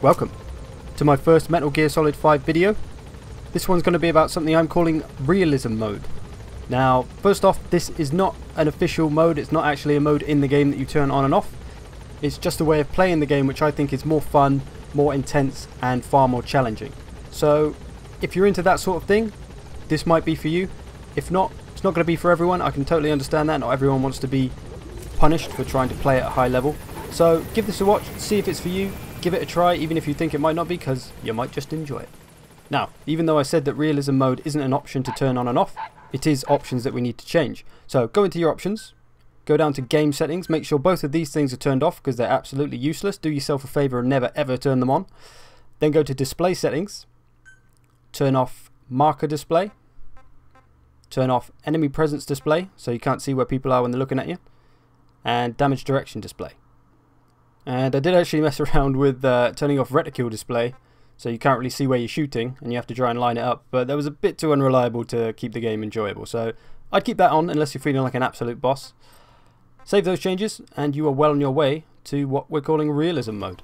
Welcome to my first Metal Gear Solid 5 video. This one's going to be about something I'm calling Realism Mode. Now, first off, this is not an official mode, it's not actually a mode in the game that you turn on and off. It's just a way of playing the game which I think is more fun, more intense and far more challenging. So, if you're into that sort of thing, this might be for you. If not, it's not going to be for everyone. I can totally understand that. Not everyone wants to be punished for trying to play at a high level. So, give this a watch, see if it's for you. Give it a try, even if you think it might not be, because you might just enjoy it. Now, even though I said that Realism Mode isn't an option to turn on and off, it is options that we need to change. So go into your options, go down to game settings, make sure both of these things are turned off because they're absolutely useless. Do yourself a favour and never ever turn them on. Then go to display settings, turn off marker display, turn off enemy presence display so you can't see where people are when they're looking at you, and damage direction display. And I did actually mess around with turning off reticule display, so you can't really see where you're shooting and you have to try and line it up, but that was a bit too unreliable to keep the game enjoyable, so I'd keep that on unless you're feeling like an absolute boss. Save those changes and you are well on your way to what we're calling Realism Mode.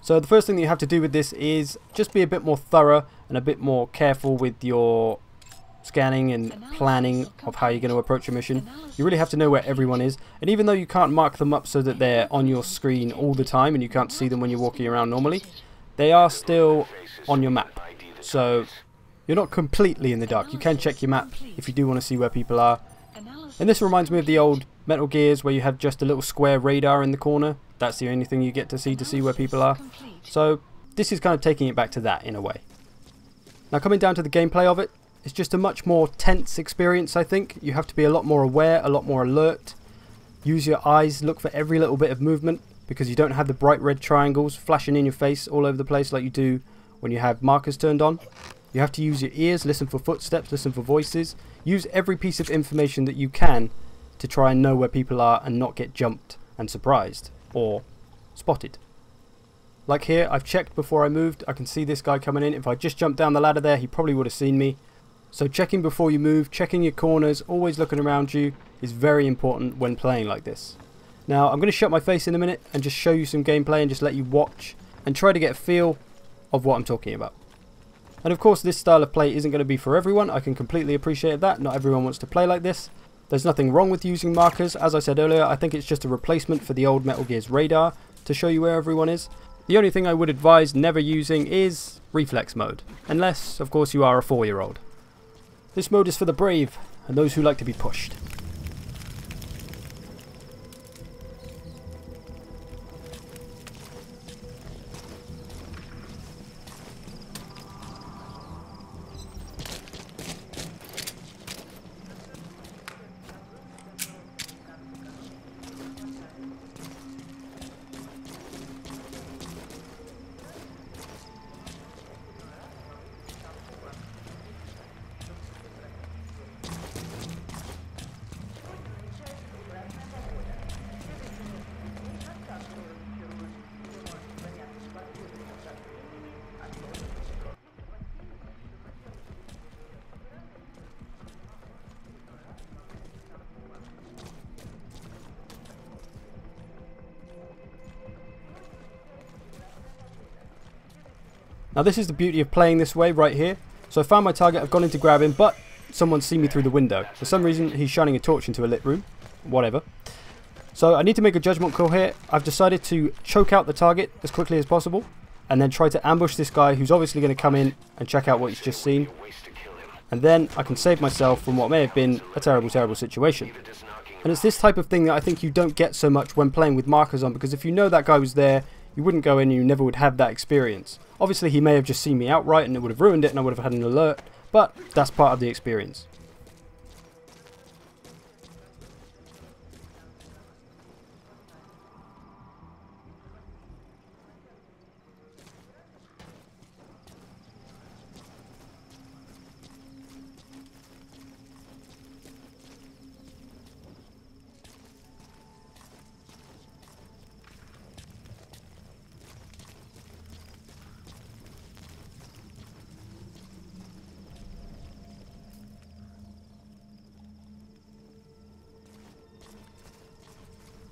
So the first thing that you have to do with this is just be a bit more thorough and a bit more careful with your scanning and planning of how you're going to approach a mission. You really have to know where everyone is, and even though you can't mark them up so that they're on your screen all the time and you can't see them when you're walking around normally, they are still on your map. So you're not completely in the dark. You can check your map if you do want to see where people are. And this reminds me of the old Metal Gears where you have just a little square radar in the corner. That's the only thing you get to see where people are. So this is kind of taking it back to that in a way. Now coming down to the gameplay of it, it's just a much more tense experience, I think. You have to be a lot more aware, a lot more alert. Use your eyes, look for every little bit of movement, because you don't have the bright red triangles flashing in your face all over the place like you do when you have markers turned on. You have to use your ears, listen for footsteps, listen for voices. Use every piece of information that you can to try and know where people are and not get jumped and surprised or spotted. Like here, I've checked before I moved. I can see this guy coming in. If I just jumped down the ladder there, he probably would have seen me. So checking before you move, checking your corners, always looking around you is very important when playing like this. Now I'm going to shut my face in a minute and just show you some gameplay and just let you watch and try to get a feel of what I'm talking about. And of course this style of play isn't going to be for everyone. I can completely appreciate that. Not everyone wants to play like this. There's nothing wrong with using markers. As I said earlier, I think it's just a replacement for the old Metal Gear's radar to show you where everyone is. The only thing I would advise never using is reflex mode. Unless, of course, you are a 4-year-old. This mode is for the brave and those who like to be pushed. Now this is the beauty of playing this way right here. So I found my target, I've gone in to grab him, but someone's seen me through the window. For some reason he's shining a torch into a lit room. Whatever. So I need to make a judgment call here. I've decided to choke out the target as quickly as possible and then try to ambush this guy who's obviously going to come in and check out what he's just seen. And then I can save myself from what may have been a terrible, terrible situation. And it's this type of thing that I think you don't get so much when playing with markers on, because if you know that guy was there, you wouldn't go in and you never would have that experience. Obviously he may have just seen me outright and it would have ruined it and I would have had an alert, but that's part of the experience.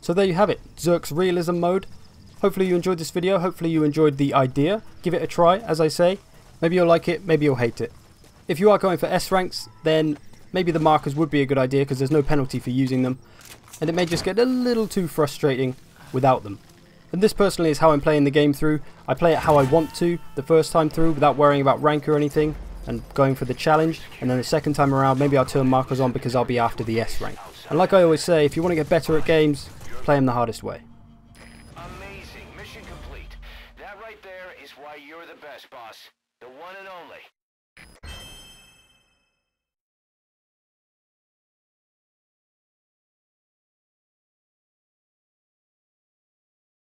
So there you have it, Zerk's Realism Mode. Hopefully you enjoyed this video, hopefully you enjoyed the idea. Give it a try, as I say. Maybe you'll like it, maybe you'll hate it. If you are going for S ranks, then maybe the markers would be a good idea because there's no penalty for using them. And it may just get a little too frustrating without them. And this personally is how I'm playing the game through. I play it how I want to the first time through without worrying about rank or anything and going for the challenge. And then the second time around maybe I'll turn markers on because I'll be after the S rank. And like I always say, if you want to get better at games, play them the hardest way. Amazing. Mission complete. That right there is why you're the best, boss. The one and only.